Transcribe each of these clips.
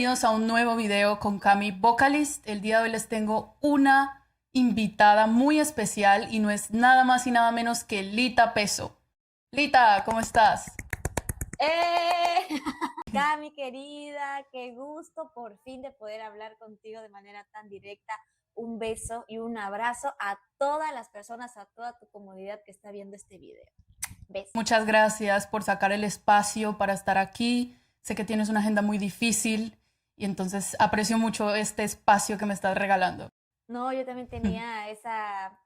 bienvenidos a un nuevo video con Cami Vocalist. El día de hoy les tengo una invitada muy especial y no es nada más y nada menos que Lita Peso. Lita, ¿cómo estás? ¡Eh! Acá, mi querida, qué gusto por fin de poder hablar contigo de manera tan directa. Un beso y un abrazo a todas las personas, a toda tu comunidad que está viendo este video. Besos. Muchas gracias por sacar el espacio para estar aquí. Sé que tienes una agenda muy difícil y entonces aprecio mucho este espacio que me estás regalando. No, yo también tenía esa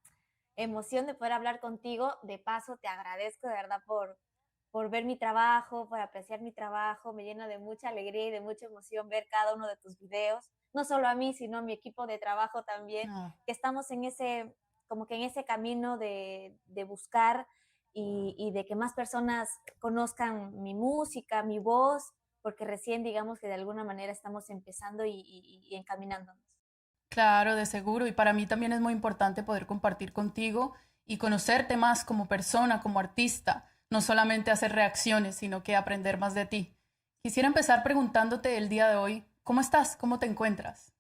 emoción de poder hablar contigo. De paso, te agradezco de verdad por ver mi trabajo, por apreciar mi trabajo. Me llena de mucha alegría y de mucha emoción ver cada uno de tus videos. No solo a mí, sino a mi equipo de trabajo también, Ah, que estamos en ese, como que en ese camino de buscar y de que más personas conozcan mi música, mi voz, porque recién digamos que de alguna manera estamos empezando y encaminándonos. claro, de seguro. Y para mí también es muy importante poder compartir contigo y conocerte más como persona, como artista. No solamente hacer reacciones, sino que aprender más de ti. Quisiera empezar preguntándote el día de hoy, ¿cómo estás? ¿Cómo te encuentras?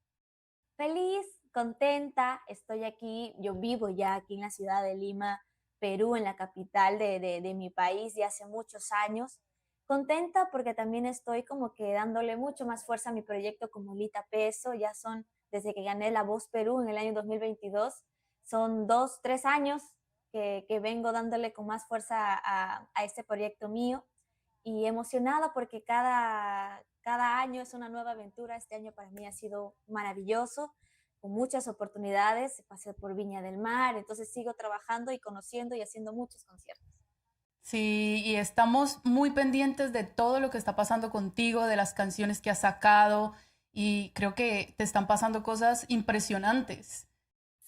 Feliz, contenta, estoy aquí, yo vivo ya aquí en la ciudad de Lima, Perú, en la capital de mi país ya hace muchos años. Contenta porque también estoy como que dándole mucho más fuerza a mi proyecto como Lita Peso, ya son desde que gané La Voz Perú en el año 2022, son 2, 3 años que vengo dándole con más fuerza a este proyecto mío y emocionada porque cada año es una nueva aventura. Este año para mí ha sido maravilloso, con muchas oportunidades. Pasé por Viña del Mar, entonces sigo trabajando y conociendo y haciendo muchos conciertos. Sí, y estamos muy pendientes de todo lo que está pasando contigo, de las canciones que has sacado, y creo que te están pasando cosas impresionantes.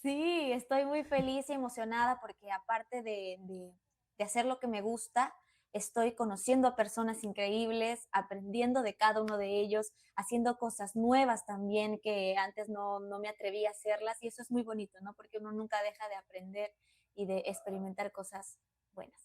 Sí, estoy muy feliz y emocionada porque aparte de hacer lo que me gusta, estoy conociendo a personas increíbles, aprendiendo de cada uno de ellos, haciendo cosas nuevas también que antes no me atrevía a hacerlas y eso es muy bonito, ¿no? Porque uno nunca deja de aprender y de experimentar cosas buenas.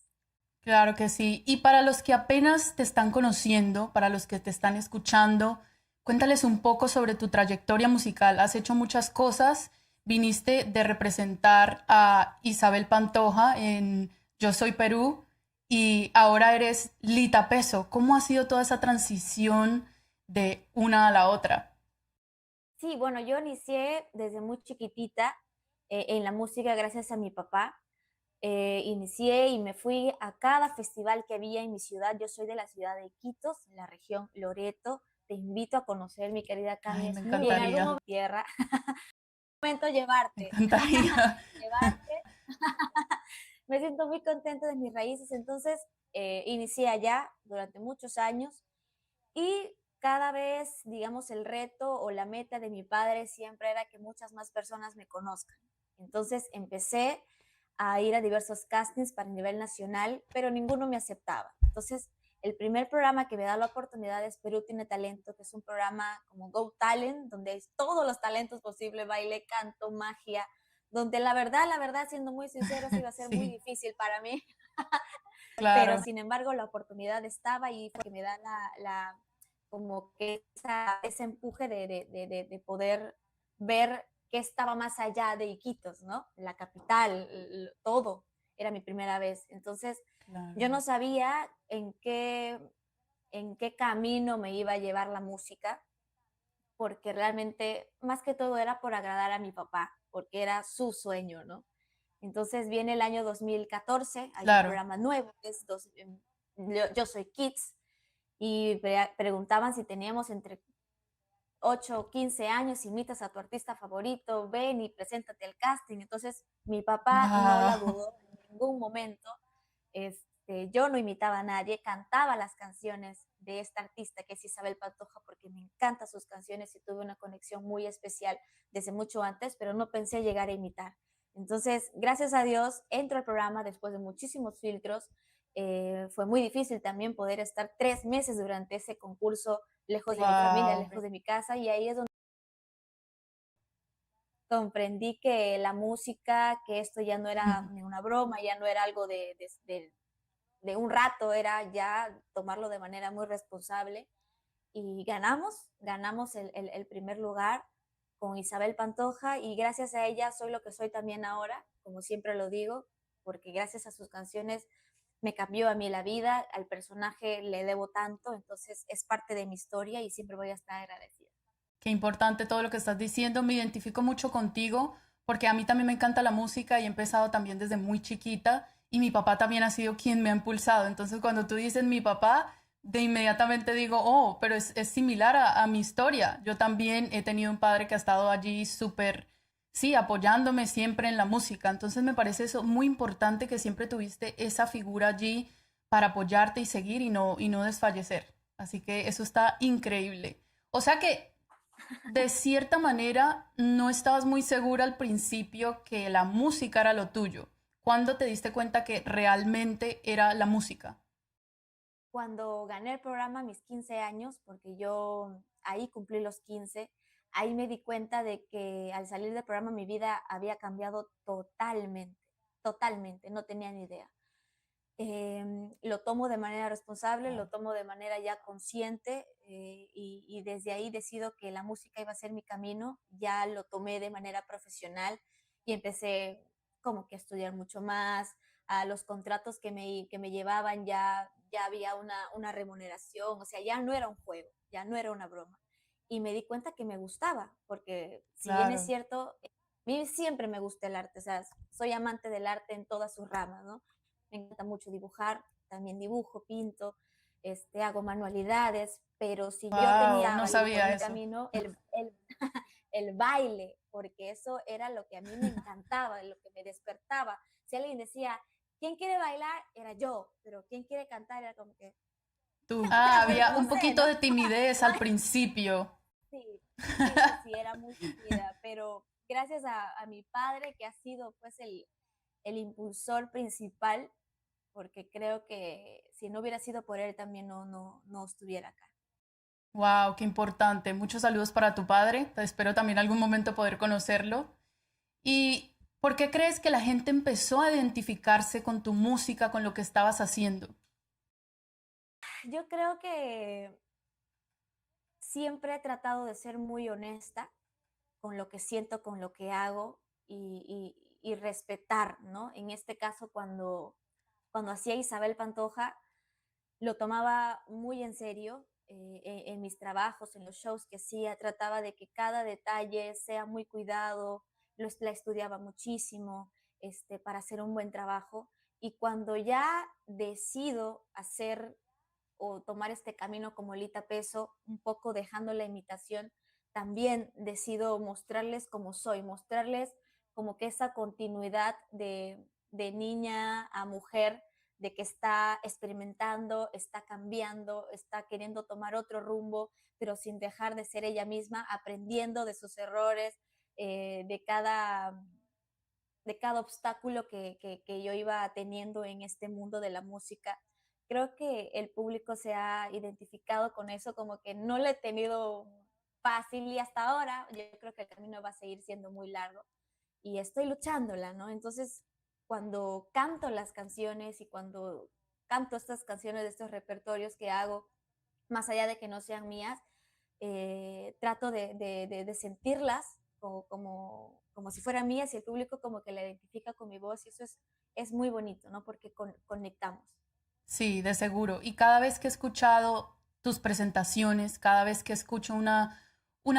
Claro que sí. Y para los que apenas te están conociendo, para los que te están escuchando, cuéntales un poco sobre tu trayectoria musical. Has hecho muchas cosas. Viniste de representar a Isabel Pantoja en Yo Soy Perú y ahora eres Lita Peso. ¿Cómo ha sido toda esa transición de una a la otra? Sí, bueno, yo inicié desde muy chiquitita en la música gracias a mi papá. Inicié y me fui a cada festival que había en mi ciudad. Yo soy de la ciudad de Iquitos, en la región Loreto. Te invito a conocer, mi querida Cami, Ay, me es muy en algún encantaría. momento tierra, momento Me llevarte, encantaría. llevarte. Me siento muy contenta de mis raíces, entonces inicié allá durante muchos años y cada vez, digamos, el reto o la meta de mi padre siempre era que muchas más personas me conozcan. Entonces empecé a ir a diversos castings para el nivel nacional, pero ninguno me aceptaba. Entonces, el primer programa que me da la oportunidad es Perú Tiene Talento, que es un programa como Go Talent, donde hay todos los talentos posibles, baile, canto, magia, donde la verdad, siendo muy sinceros, iba a ser muy Sí, difícil para mí, pero claro. sin embargo la oportunidad estaba y fue que me da como que ese empuje de poder ver qué estaba más allá de Iquitos, ¿no? La capital, todo, era mi primera vez. Entonces, yo Claro. no sabía en qué camino me iba a llevar la música, porque realmente, más que todo, era por agradar a mi papá, porque era su sueño, ¿no? Entonces viene el año 2014, hay un Claro. programa nuevo, que es Yo Soy Kids, y preguntaban si teníamos entre 8 o 15 años, imitas a tu artista favorito, ven y preséntate al casting. Entonces mi papá no la Wow. dudó en ningún momento. Yo no imitaba a nadie, cantaba las canciones de esta artista que es Isabel Pantoja porque me encantan sus canciones y tuve una conexión muy especial desde mucho antes, pero no pensé llegar a imitar. Entonces, gracias a Dios, entro al programa después de muchísimos filtros. Fue muy difícil también poder estar 3 meses durante ese concurso lejos de mi familia, Wow. lejos de mi casa, y ahí es donde comprendí que la música, que esto ya no era ni una broma, ya no era algo de un rato, era ya tomarlo de manera muy responsable. y ganamos el primer lugar con Isabel Pantoja y gracias a ella soy lo que soy también ahora, como siempre lo digo, porque gracias a sus canciones me cambió a mí la vida, al personaje le debo tanto, entonces es parte de mi historia y siempre voy a estar agradecida. Qué importante todo lo que estás diciendo. Me identifico mucho contigo porque a mí también me encanta la música y he empezado también desde muy chiquita y mi papá también ha sido quien me ha impulsado. Entonces cuando tú dices mi papá, de inmediatamente digo, oh, pero es similar a mi historia. Yo también he tenido un padre que ha estado allí súper, sí, apoyándome siempre en la música. Entonces me parece eso muy importante que siempre tuviste esa figura allí para apoyarte y seguir y no desfallecer. Así que eso está increíble. O sea que de cierta manera no estabas muy segura al principio que la música era lo tuyo. ¿Cuándo te diste cuenta que realmente era la música? Cuando gané el programa a mis 15 años, porque yo ahí cumplí los 15, ahí me di cuenta de que al salir del programa mi vida había cambiado totalmente, totalmente, no tenía ni idea. Lo tomo de manera responsable, lo Wow. tomo de manera ya consciente y desde ahí decido que la música iba a ser mi camino, ya lo tomé de manera profesional y empecé como que a estudiar mucho más, a los contratos que me llevaban ya había una remuneración, o sea, ya no era un juego, ya no era una broma. Y me di cuenta que me gustaba, porque si bien es Claro. cierto, a mí siempre me gusta el arte, o sea, soy amante del arte en todas sus ramas, ¿no? Me encanta mucho dibujar, también dibujo, pinto, hago manualidades, pero si yo Wow, tenía no algo por sabía mi eso. camino, el baile, porque eso era lo que a mí me encantaba, lo que me despertaba. Si alguien decía, ¿quién quiere bailar? Era yo, pero ¿quién quiere cantar? Era como que, Tú. Ah, había no un sé, poquito ¿no? de timidez al principio. Sí, sí, era muy tímida, pero gracias a mi padre, que ha sido pues el impulsor principal, porque creo que si no hubiera sido por él también no estuviera acá. Wow, qué importante. Muchos saludos para tu padre. Espero también algún momento poder conocerlo. ¿Y por qué crees que la gente empezó a identificarse con tu música, con lo que estabas haciendo? Yo creo que siempre he tratado de ser muy honesta con lo que siento, con lo que hago y respetar, ¿no? En este caso, cuando hacía Isabel Pantoja, lo tomaba muy en serio en mis trabajos, en los shows que hacía, trataba de que cada detalle sea muy cuidado, la estudiaba muchísimo para hacer un buen trabajo. Y cuando ya decido hacer o tomar este camino como Lita Peso, un poco dejando la imitación, también decido mostrarles como soy, mostrarles como que esa continuidad de niña a mujer, de que está experimentando, está cambiando, está queriendo tomar otro rumbo, pero sin dejar de ser ella misma, aprendiendo de sus errores, de cada obstáculo que yo iba teniendo en este mundo de la música. Creo que el público se ha identificado con eso, como que no lo he tenido fácil y hasta ahora yo creo que el camino va a seguir siendo muy largo y estoy luchándola, ¿no? Entonces, cuando canto las canciones y cuando canto estas canciones de estos repertorios que hago, más allá de que no sean mías, trato de sentirlas como si fueran mías y el público como que la identifica con mi voz y eso es muy bonito, ¿no? Porque conectamos. Sí, de seguro. Y cada vez que he escuchado tus presentaciones, cada vez que escucho una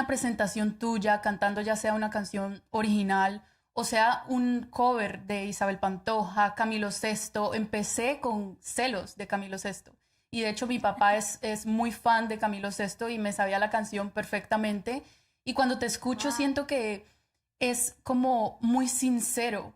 presentación tuya cantando ya sea una canción original o sea un cover de Isabel Pantoja, Camilo Sesto, empecé con celos de Camilo Sesto. Y de hecho mi papá es muy fan de Camilo Sesto y me sabía la canción perfectamente. Y cuando te escucho Wow. siento que es como muy sincero,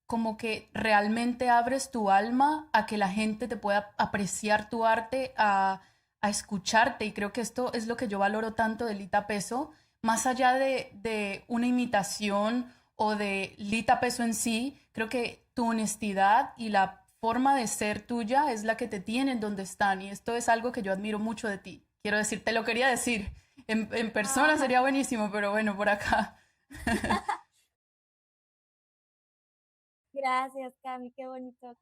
como que realmente abres tu alma a que la gente te pueda apreciar tu arte, a escucharte. Y creo que esto es lo que yo valoro tanto de Lita Peso, más allá de una imitación o de Lita Peso en sí, creo que tu honestidad y la forma de ser tuya es la que te tienen donde están. Y esto es algo que yo admiro mucho de ti. Quiero decir, te lo quería decir. En persona Ah, sería buenísimo, pero bueno, por acá. gracias, Cami, qué bonito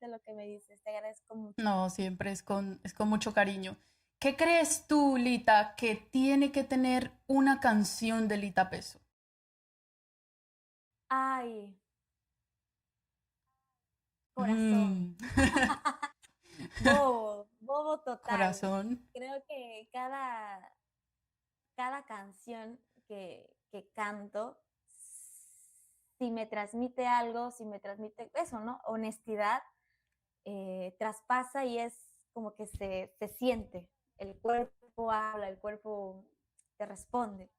lo que me dices, te agradezco mucho. No, siempre es con mucho cariño. ¿Qué crees tú, Lita, que tiene que tener una canción de Lita Peso? Ay, corazón. Mm, Bobo, bobo total. corazón. Creo que cada canción que canto, si me transmite algo, si me transmite eso, ¿no? Honestidad, traspasa y es como que se siente. El cuerpo habla, el cuerpo te responde.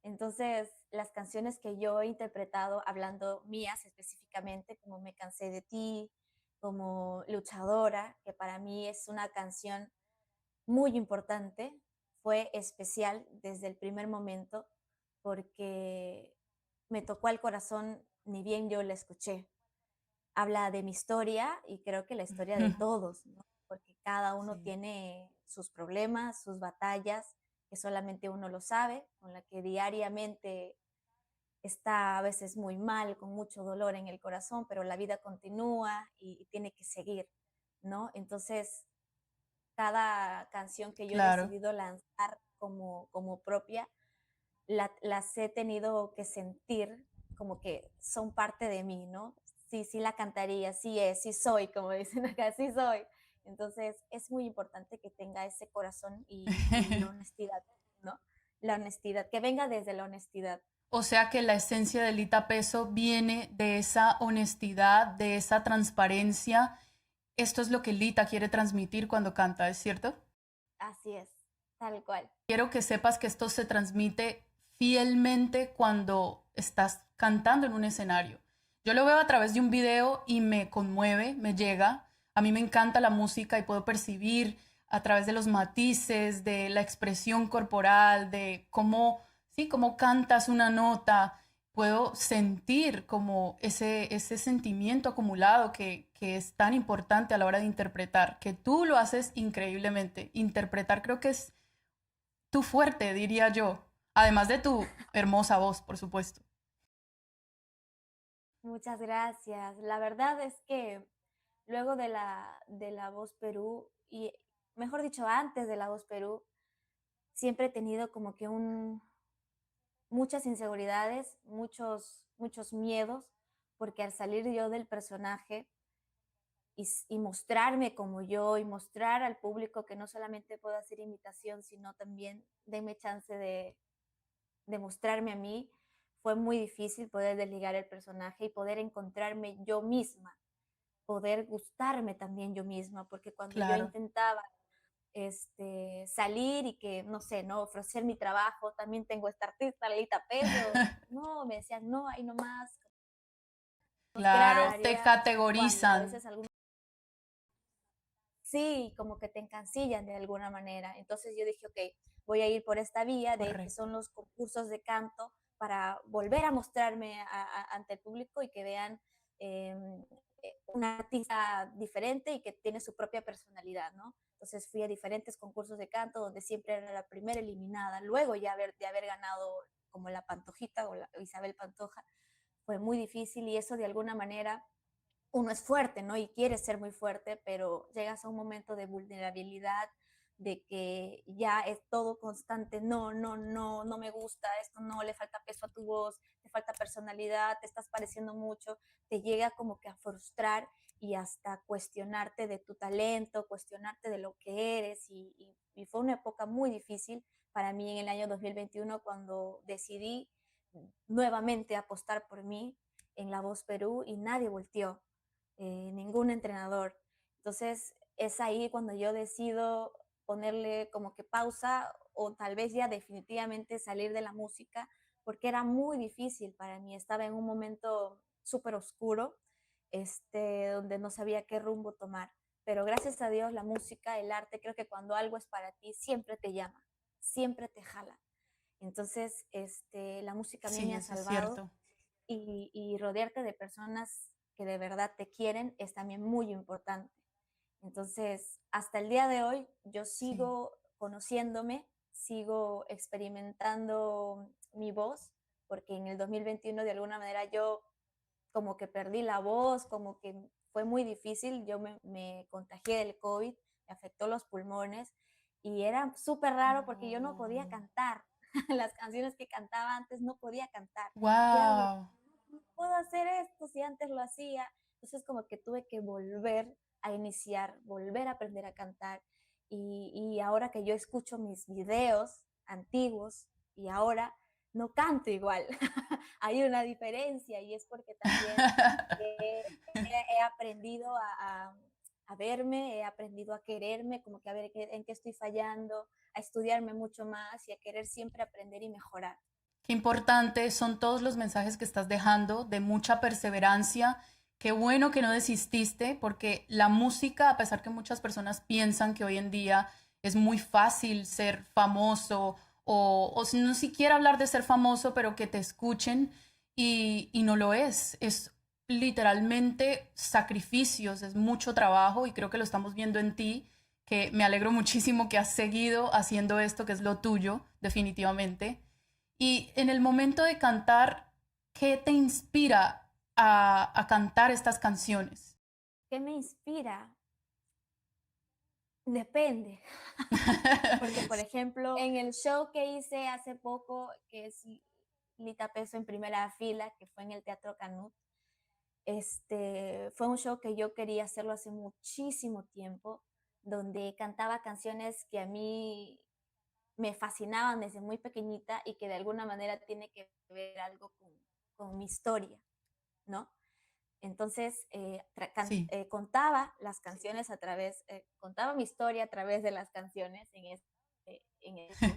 Entonces, las canciones que yo he interpretado, hablando mías específicamente, como Me cansé de ti, como Luchadora, que para mí es una canción muy importante, fue especial desde el primer momento porque me tocó al corazón ni bien yo la escuché. Habla de mi historia y creo que la historia de todos, ¿no? Porque cada uno Sí, tiene sus problemas, sus batallas, que solamente uno lo sabe, con la que diariamente está a veces muy mal, con mucho dolor en el corazón, pero la vida continúa y tiene que seguir, ¿no? Entonces, cada canción que yo he claro. decidido lanzar como propia, las he tenido que sentir como que son parte de mí, ¿no? Sí, sí la cantaría, sí es, sí soy, como dicen acá, sí soy. Entonces es muy importante que tenga ese corazón y la honestidad, ¿no? La honestidad, que venga desde la honestidad. O sea que la esencia de Lita Peso viene de esa honestidad, de esa transparencia. Esto es lo que Lita quiere transmitir cuando canta, ¿es cierto? Así es, tal cual. Quiero que sepas que esto se transmite fielmente cuando estás cantando en un escenario. Yo lo veo a través de un video y me conmueve, me llega. A mí me encanta la música y puedo percibir a través de los matices, de la expresión corporal, de cómo, sí, cómo cantas una nota. Puedo sentir como ese sentimiento acumulado que es tan importante a la hora de interpretar, que tú lo haces increíblemente. Interpretar creo que es tu fuerte, diría yo. Además de tu hermosa voz, por supuesto. Muchas gracias. La verdad es que luego de la Voz Perú, y mejor dicho, antes de la Voz Perú, siempre he tenido como que muchas inseguridades, muchos miedos, porque al salir yo del personaje y mostrarme como yo y mostrar al público que no solamente puedo hacer imitación, sino también denme chance de mostrarme a mí, fue muy difícil poder desligar el personaje y poder encontrarme yo misma, poder gustarme también yo misma, porque cuando yo Claro. intentaba salir y que, no sé, no ofrecer mi trabajo, también tengo esta artista, Lita Peso, no, me decían, no, ahí nomás, Claro, te contraria, cuando a categorizan. veces algunos, sí, como que te encasillan de alguna manera. Entonces yo dije, ok, voy a ir por esta vía de que Correcto. son los concursos de canto para volver a mostrarme ante el público y que vean eh, una artista diferente y que tiene su propia personalidad, ¿no? Entonces fui a diferentes concursos de canto donde siempre era la primera eliminada, luego ya de haber ganado como la Pantojita o la Isabel Pantoja, fue muy difícil y eso de alguna manera uno es fuerte, ¿no? Y quiere ser muy fuerte, pero llegas a un momento de vulnerabilidad, de que ya es todo constante, no, no, no, no me gusta, esto no, le falta peso a tu voz, te falta personalidad, te estás pareciendo mucho, te llega como que a frustrar y hasta cuestionarte de tu talento, cuestionarte de lo que eres y fue una época muy difícil para mí en el año 2021 cuando decidí nuevamente apostar por mí en La Voz Perú y nadie volteó, ningún entrenador. Entonces es ahí cuando yo decido ponerle como que pausa o tal vez ya definitivamente salir de la música porque era muy difícil para mí, estaba en un momento súper oscuro, donde no sabía qué rumbo tomar. Pero gracias a Dios la música, el arte, creo que cuando algo es para ti, siempre te llama, siempre te jala. Entonces, la música a mí Sí, me ha eso es salvado cierto. y rodearte de personas que de verdad te quieren es también muy importante. Entonces, hasta el día de hoy yo Sí. sigo conociéndome, sigo experimentando mi voz, porque en el 2021 de alguna manera yo como que perdí la voz, como que fue muy difícil, yo me contagié del COVID, me afectó los pulmones Y era súper raro porque yo no podía Oh, cantar. Las canciones que cantaba antes no podía cantar. Y era como, wow. no puedo hacer esto si antes lo hacía. Entonces como que tuve que volver a iniciar, volver a aprender a cantar. Y ahora que yo escucho mis videos antiguos y ahora no canto igual. Hay una diferencia y es porque también he aprendido a verme, he aprendido a quererme, como que a ver en qué estoy fallando, a estudiarme mucho más y a querer siempre aprender y mejorar. Qué importante son todos los mensajes que estás dejando, de mucha perseverancia. Qué bueno que no desististe, porque la música, a pesar que muchas personas piensan que hoy en día es muy fácil ser famoso o no siquiera hablar de ser famoso, pero que te escuchen y no lo es. Es literalmente sacrificios, es mucho trabajo y creo que lo estamos viendo en ti, que me alegro muchísimo que has seguido haciendo esto, que es lo tuyo, definitivamente. Y en el momento de cantar, ¿qué te inspira a cantar estas canciones? ¿Qué me inspira? Depende, porque por ejemplo, en el show que hice hace poco, que es Lita Peso en primera fila, que fue en el Teatro Canut, fue un show que yo quería hacerlo hace muchísimo tiempo, donde cantaba canciones que a mí me fascinaban desde muy pequeñita y que de alguna manera tiene que ver algo con mi historia, ¿no? Entonces, Sí. contaba las canciones a través, contaba mi historia a través de las canciones en el show.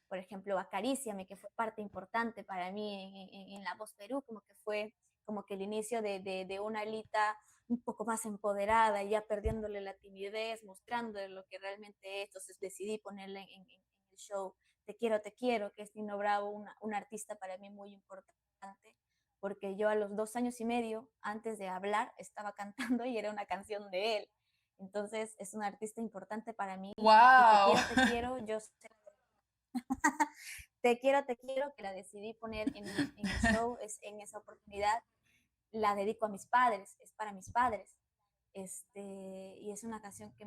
Por ejemplo, Acaríciame, que fue parte importante para mí en La Voz Perú, como que fue como que el inicio de una Alita un poco más empoderada, ya perdiéndole la timidez, mostrándole lo que realmente es. Entonces decidí ponerle en el show Te quiero, que es Nino Bravo, una artista para mí muy importante, porque yo a los 2 años y medio, antes de hablar, estaba cantando y era una canción de él. Entonces es un artista importante para mí y ¡Wow! Te quiero, yo sé te quiero, que la decidí poner en el show, es en esa oportunidad, la dedico a mis padres, es para mis padres. Y es una canción que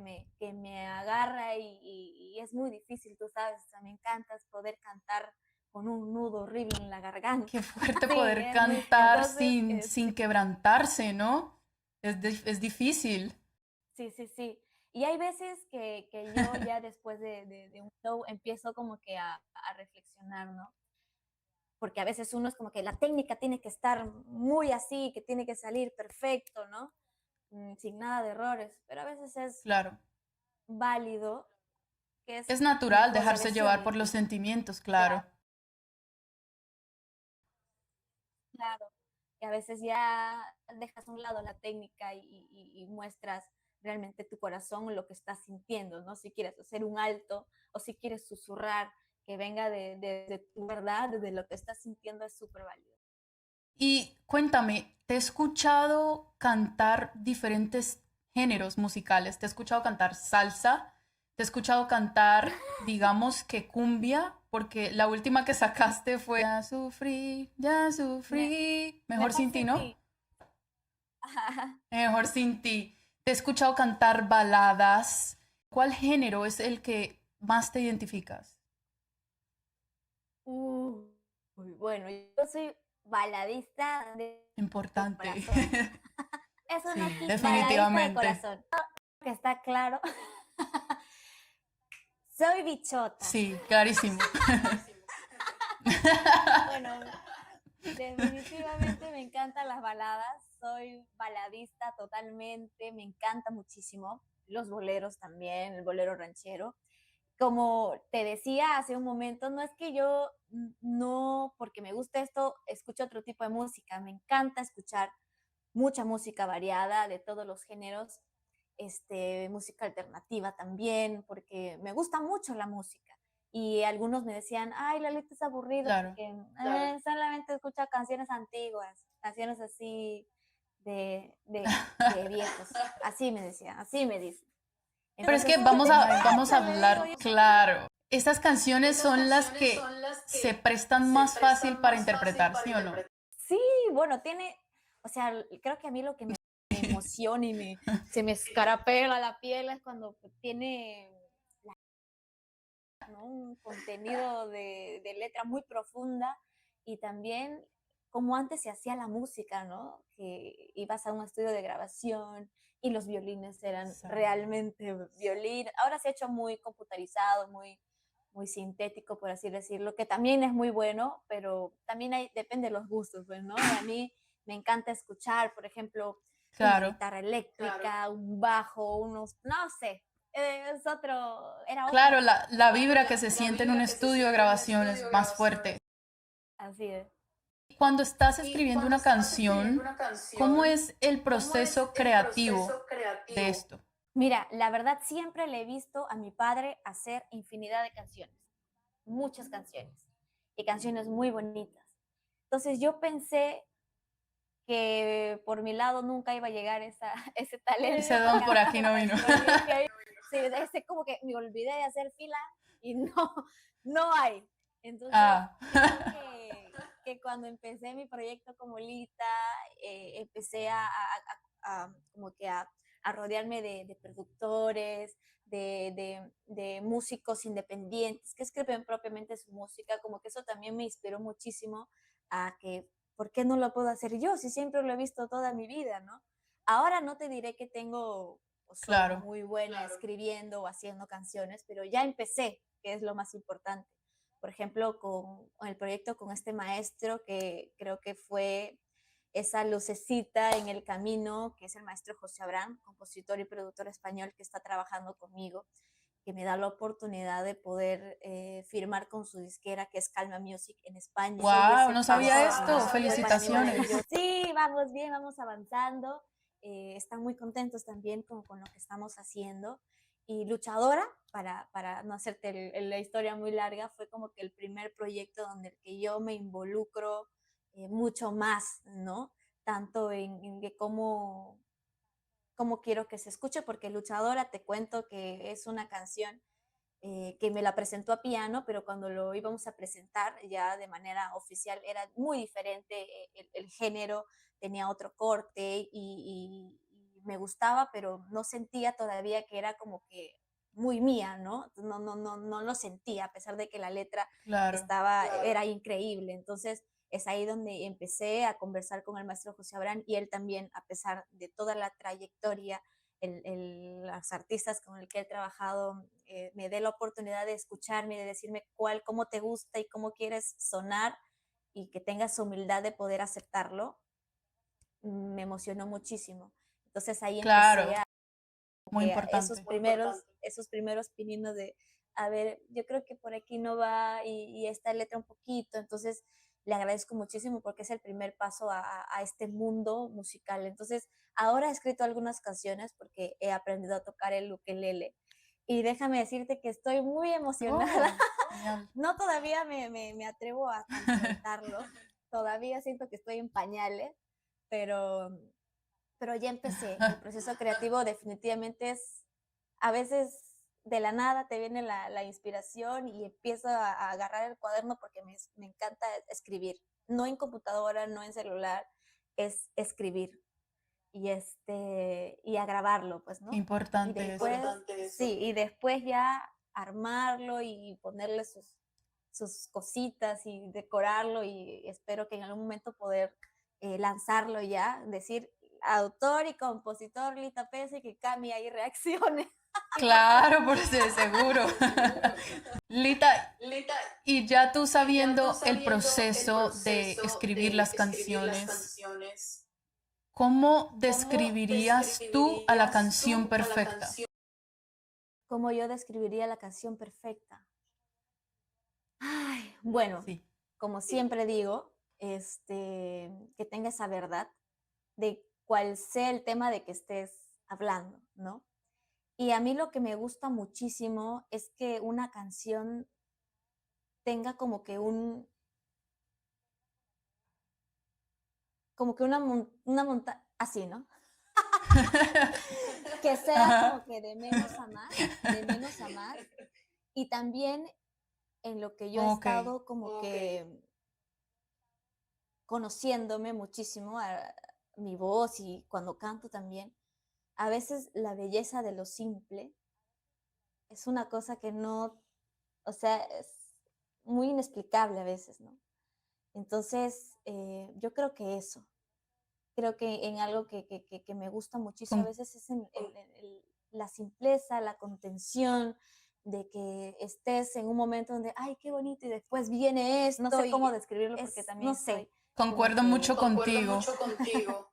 me agarra y es muy difícil, tú sabes, o sea, me encanta poder cantar con un nudo horrible en la garganta. Qué fuerte Sí, poder es muy, cantar entonces, sin quebrantarse, ¿no? Es difícil. sí, sí, sí. Y hay veces que yo ya después de un show empiezo como que a reflexionar, ¿no? Porque a veces uno es como que la técnica tiene que estar muy así, que tiene que salir perfecto, ¿no? Sin nada de errores, pero a veces es Claro. válido que Es es natural mejor la dejarse llevar versión. por los sentimientos, claro. Claro, claro. Que a veces ya dejas a un lado la técnica y muestras realmente tu corazón, lo que estás sintiendo, ¿no? Si quieres hacer un alto o si quieres susurrar, que venga de tu verdad, de lo que estás sintiendo, es súper válido. Y cuéntame, te he escuchado cantar diferentes géneros musicales. Te he escuchado cantar salsa, te he escuchado cantar, digamos que cumbia, porque la última que sacaste fue ya Me, sufrí, mejor mejor sin ti, sin ¿no? ti. Mejor sin ti. Te he escuchado cantar baladas. ¿Cuál género es el que más te identificas? Bueno, yo soy baladista de Importante. corazón. Eso no Sí, quita, baladista de definitivamente. corazón. Que está claro. Soy bichota. Sí, clarísimo. Bueno, definitivamente me encantan las baladas. Soy baladista totalmente. Me encanta muchísimo. Los boleros también, el bolero ranchero. Como te decía hace un momento, no es que yo no, porque me gusta esto, escucho otro tipo de música. Me encanta escuchar mucha música variada de todos los géneros, música alternativa también, porque me gusta mucho la música. Y algunos me decían, ay, Lalita es aburrido Claro. porque solamente escucha canciones antiguas, canciones así de viejos. Así me decía, así me dice. Pero es Entonces, que ¿qué te vamos a pasa? Le digo hablar yo. claro. Estas canciones son las que se prestan más fácil para interpretar, ¿sí o no? Sí, bueno, tiene, o sea, creo que a mí lo que me emociona y se me escarapela la piel es cuando tiene ¿no? Un contenido de letra muy profunda y también como antes se hacía la música, ¿no? Que ibas a un estudio de grabación y los violines eran Exacto. realmente violín. Ahora se ha hecho muy computarizado, muy sintético, por así decirlo, que también es muy bueno, pero también depende de los gustos, pues, ¿no? Y a mí me encanta escuchar, por ejemplo, una Claro. guitarra eléctrica, claro, un bajo, unos, no sé, era otra Claro, cosa. la Claro, vibra que se la siente en un vibra que se estudio de siente en un grabación estudio es de más grabación. fuerte. Así es. Cuando estás Y escribiendo cuando una estás escribiendo canción, una ¿cómo canción, es el ¿cómo es proceso el creativo proceso de creativo? esto? Mira, la verdad siempre le he visto a mi padre hacer infinidad de canciones, muchas canciones, y canciones muy bonitas. Entonces yo pensé que por mi lado nunca iba a llegar ese talento Ese don por aquí no para vino. escribir. Sí, es como que me olvidé de hacer fila y no, no hay. Entonces, Ah, creo que cuando empecé mi proyecto como Lita, empecé como que a rodearme de productores, de músicos independientes que escriben propiamente su música, como que eso también me inspiró muchísimo a que ¿por qué no lo puedo hacer yo? Si siempre lo he visto toda mi vida, ¿no? Ahora no te diré que tengo o soy claro. muy buena, claro, escribiendo o haciendo canciones, pero ya empecé, que es lo más importante. Por ejemplo, con el proyecto con este maestro que creo que fue esa lucecita en el camino, que es el maestro José Abraham, compositor y productor español que está trabajando conmigo, que me da la oportunidad de poder firmar con su disquera, que es Calma Music en España. Y Wow, ese no paso sabía wow, no esto. fue para mí maravilloso. Felicitaciones. Sí, vamos bien, vamos avanzando. Están muy contentos también con lo que estamos haciendo. Y Luchadora, para no hacerte la historia muy larga, fue como que el primer proyecto donde el que yo me involucro mucho más, ¿no? Tanto en cómo quiero que se escuche, porque Luchadora, te cuento que es una canción que me la presentó a piano, pero cuando lo íbamos a presentar ya de manera oficial era muy diferente, el género tenía otro corte y me gustaba, pero no sentía todavía que era como que muy mía, ¿no? No lo sentía, a pesar de que la letra Claro. estaba, claro, era increíble. Entonces es ahí donde empecé a conversar con el maestro José Abraham y él también, a pesar de toda la trayectoria, los artistas con el que he trabajado me dé la oportunidad de escucharme y de decirme cómo te gusta y cómo quieres sonar y que tengas humildad de poder aceptarlo, me emocionó muchísimo. Entonces ahí empecé Claro, a muy que importante. esos primeros pininos de, a ver, yo creo que por aquí no va y esta letra un poquito, entonces le agradezco muchísimo porque es el primer paso a este mundo musical. Entonces, ahora he escrito algunas canciones porque he aprendido a tocar el ukelele y déjame decirte que estoy muy emocionada. Oh, genial. No todavía me atrevo a cantarlo, todavía siento que estoy en pañales, pero ya empecé. El proceso creativo definitivamente es, a veces de la nada te viene la inspiración y empiezo a agarrar el cuaderno porque me encanta escribir. No en computadora, no en celular, es escribir y a grabarlo, pues, Qué ¿no? Y importante después, eso. sí, y después ya armarlo y ponerle sus cositas y decorarlo y espero que en algún momento poder lanzarlo ya, decir autor y compositor Lita Pese que cambie ahí reaccione. Claro, por ser seguro. Lita, Lita, y ya tú y ya tú sabiendo el sabiendo el proceso de proceso escribir de las escribir las canciones, canciones, ¿cómo ¿cómo describirías tú a la describirías canción tú a la perfecta? canción? ¿Cómo yo describiría la canción perfecta? Ay, bueno, Sí, como siempre digo, que tenga esa verdad de cuál sea el tema de que estés hablando, ¿no? Y a mí lo que me gusta muchísimo es que una canción tenga como que una montaña, así, ¿no? Que sea como ajá, que de menos a más, de menos a más. Y también en lo que yo he ok, estado como que conociéndome muchísimo a mi voz y cuando canto también, a veces la belleza de lo simple es una cosa que O sea, es muy inexplicable a veces, ¿no? Entonces, yo creo que eso, creo que en algo que me gusta muchísimo a Con- veces es en la simpleza, la contención, de que estés en un momento donde, ay, qué bonito, y después viene No esto, sé cómo y describirlo porque es, también no estoy sé, como Concuerdo que mucho contigo.